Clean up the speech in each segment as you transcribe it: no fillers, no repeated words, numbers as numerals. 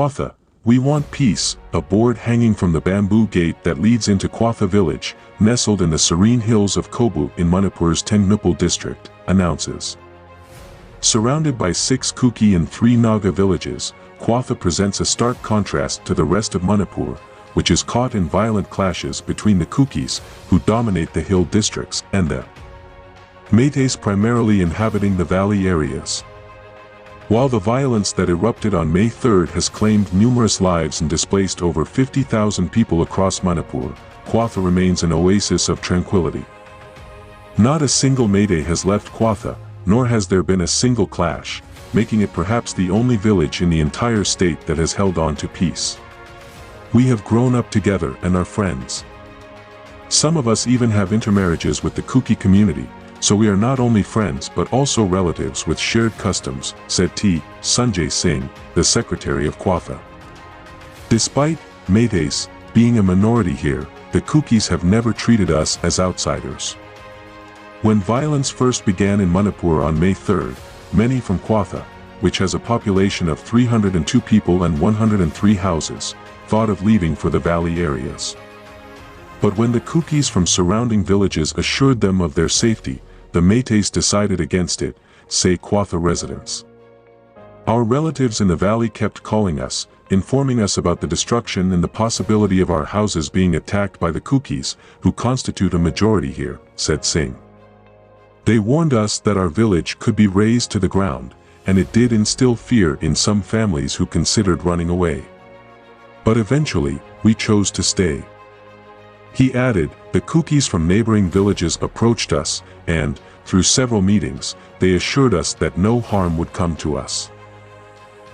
KWATHA, we want peace, a board hanging from the bamboo gate that leads into KWATHA village, nestled in the serene hills of Kobu in Manipur's Tengnupal district, announces. Surrounded by 6 KUKI and 3 Naga villages, KWATHA presents a stark contrast to the rest of Manipur, which is caught in violent clashes between the KUKIs, who dominate the hill districts, and the meiteis primarily inhabiting the valley areas. While the violence that erupted on May 3 has claimed numerous lives and displaced over 50,000 people across Manipur, KWATHA remains an oasis of tranquility. Not a single meitei has left KWATHA, nor has there been a single clash, making it perhaps the only village in the entire state that has held on to peace. We have grown up together and are friends. Some of us even have intermarriages with the KUKI community, so we are not only friends but also relatives with shared customs, said T. Sanjay Singh, the secretary of KWATHA. Despite meiteis being a minority here, the KUKIs have never treated us as outsiders. When violence first began in Manipur on May 3, many from KWATHA, which has a population of 302 people and 103 houses, thought of leaving for the valley areas. But when the KUKIs from surrounding villages assured them of their safety, the meiteis decided against it, say KWATHA residents. Our relatives in the valley kept calling us, informing us about the destruction and the possibility of our houses being attacked by the KUKIs, who constitute a majority here, said Singh. They warned us that our village could be razed to the ground, and it did instill fear in some families who considered running away. But eventually, we chose to stay. He added, the KUKIs from neighboring villages approached us, and, through several meetings, they assured us that no harm would come to us.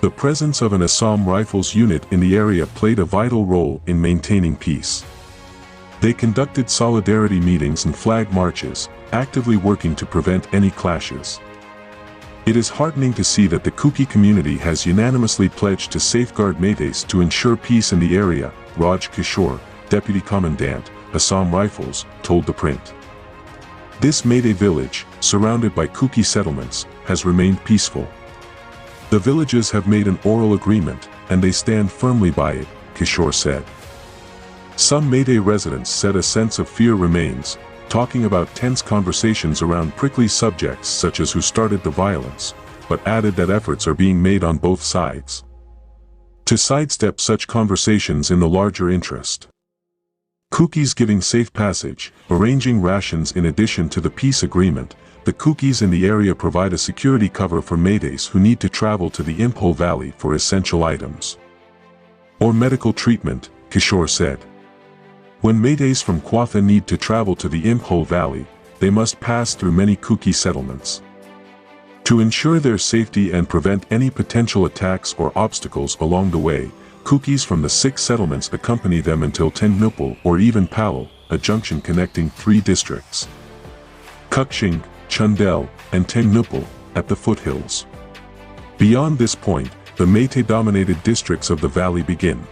The presence of an Assam Rifles unit in the area played a vital role in maintaining peace. They conducted solidarity meetings and flag marches, actively working to prevent any clashes. It is heartening to see that the KUKI community has unanimously pledged to safeguard meiteis to ensure peace in the area, Raj Kishore, Deputy Commandant, Assam Rifles, told the print. This meitei village, surrounded by KUKI settlements, has remained peaceful. The villages have made an oral agreement, and they stand firmly by it, Kishore said. Some meitei residents said a sense of fear remains, talking about tense conversations around prickly subjects such as who started the violence, but added that efforts are being made on both sides to sidestep such conversations in the larger interest. KUKIs giving safe passage, arranging rations in addition to the peace agreement. The KUKIs in the area provide a security cover for meiteis who need to travel to the Imphal Valley for essential items or medical treatment, Kishore said. When meiteis from KWATHA need to travel to the Imphal Valley, they must pass through many KUKI settlements. To ensure their safety and prevent any potential attacks or obstacles along the way, KUKIs from the 6 settlements accompany them until Tengnupal or even Palal, a junction connecting 3 districts, Kukching, Chundel, and Tengnupal, at the foothills. Beyond this point, the meitei-dominated districts of the valley begin.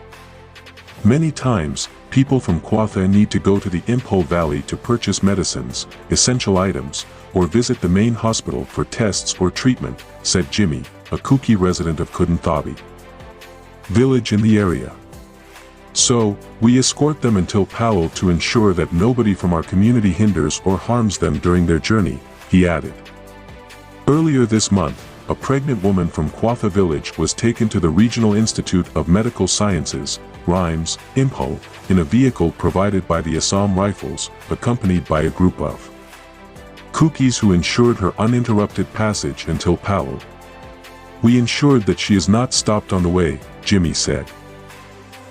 Many times, people from KWATHA need to go to the Imphal Valley to purchase medicines, essential items, or visit the main hospital for tests or treatment, said Jimmy, a KUKI resident of Kudanthabi village in the area. So, we escort them until Palal to ensure that nobody from our community hinders or harms them during their journey, he added. Earlier this month, a pregnant woman from KWATHA village was taken to the Regional Institute of Medical Sciences, RIMES, Imphal, in a vehicle provided by the Assam Rifles, accompanied by a group of KUKIs who ensured her uninterrupted passage until Palal. We ensured that she is not stopped on the way, Jimmy said.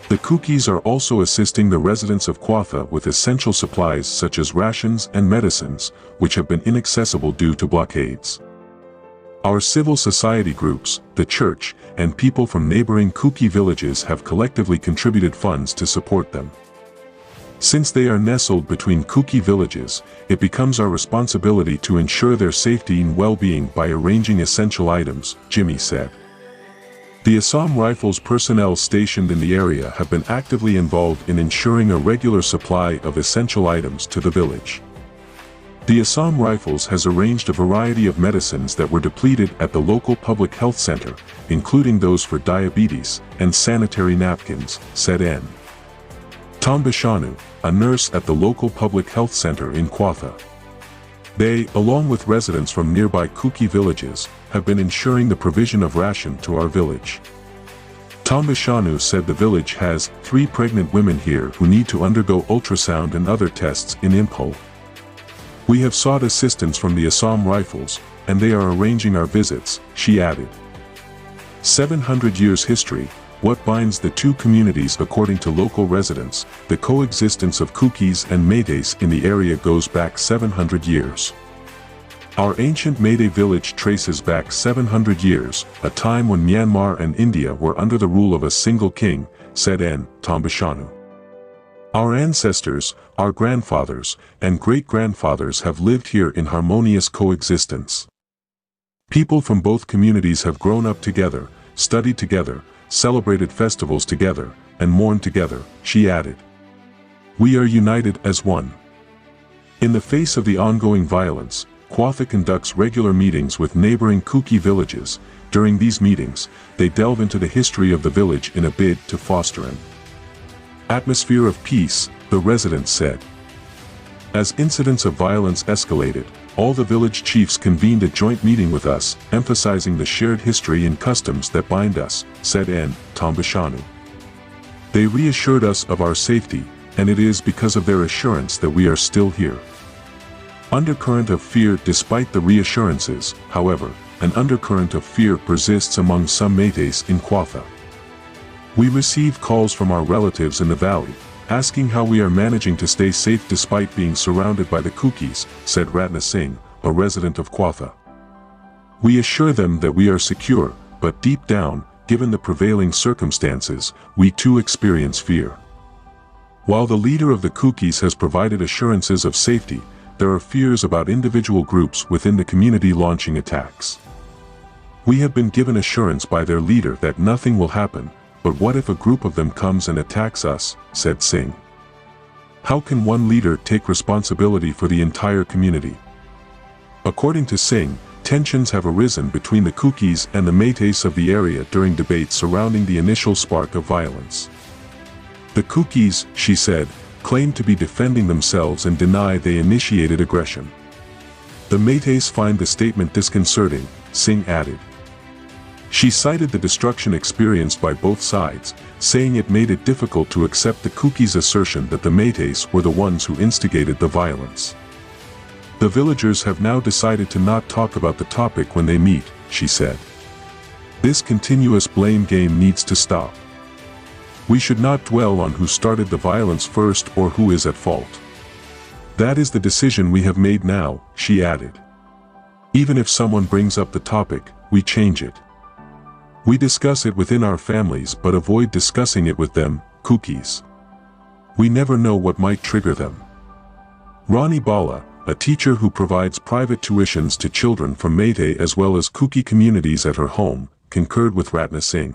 The KUKIs are also assisting the residents of KWATHA with essential supplies such as rations and medicines, which have been inaccessible due to blockades. Our civil society groups, the church, and people from neighboring KUKI villages have collectively contributed funds to support them. Since they are nestled between KUKI villages, it becomes our responsibility to ensure their safety and well-being by arranging essential items, Jimmy said. The Assam Rifles personnel stationed in the area have been actively involved in ensuring a regular supply of essential items to the village. The Assam Rifles has arranged a variety of medicines that were depleted at the local public health center, including those for diabetes and sanitary napkins, said N. Tambashanu, a nurse at the local public health center in KWATHA. They, along with residents from nearby KUKI villages, have been ensuring the provision of ration to our village. Tambashanu said the village has 3 pregnant women here who need to undergo ultrasound and other tests in Impul. We have sought assistance from the Assam Rifles, and they are arranging our visits, she added. 700 years history, what binds the two communities according to local residents, the coexistence of Kukis and meiteis in the area goes back 700 years. Our ancient Meitei village traces back 700 years, a time when Myanmar and India were under the rule of a single king, said N. Tambashanu. Our ancestors, our grandfathers, and great-grandfathers have lived here in harmonious coexistence. People from both communities have grown up together, studied together, celebrated festivals together, and mourned together, she added. We are united as one. In the face of the ongoing violence, KWATHA conducts regular meetings with neighboring KUKI villages. During these meetings, they delve into the history of the village in a bid to foster an atmosphere of peace, the residents said. As incidents of violence escalated, all the village chiefs convened a joint meeting with us, emphasizing the shared history and customs that bind us, said N. Tambashanu. They reassured us of our safety, and it is because of their assurance that we are still here. Undercurrent of fear. Despite the reassurances, however, an undercurrent of fear persists among some meiteis in KWATHA. We receive calls from our relatives in the valley, asking how we are managing to stay safe despite being surrounded by the Kukis, said Ratna Singh, a resident of KWATHA. We assure them that we are secure, but deep down, given the prevailing circumstances, we too experience fear. While the leader of the Kukis has provided assurances of safety, there are fears about individual groups within the community launching attacks. We have been given assurance by their leader that nothing will happen, but what if a group of them comes and attacks us, said Singh. How can one leader take responsibility for the entire community? According to Singh, tensions have arisen between the Kukis and the meiteis of the area during debates surrounding the initial spark of violence. The Kukis, she said, claim to be defending themselves and deny they initiated aggression. The meiteis find the statement disconcerting, Singh added. She cited the destruction experienced by both sides, saying it made it difficult to accept the Kukis' assertion that the meiteis were the ones who instigated the violence. The villagers have now decided to not talk about the topic when they meet, she said. This continuous blame game needs to stop. We should not dwell on who started the violence first or who is at fault. That is the decision we have made now, she added. Even if someone brings up the topic, we change it. We discuss it within our families but avoid discussing it with them, Kukis. We never know what might trigger them. Rani Bala, a teacher who provides private tuitions to children from Meitei as well as Kuki communities at her home, concurred with Ratna Singh.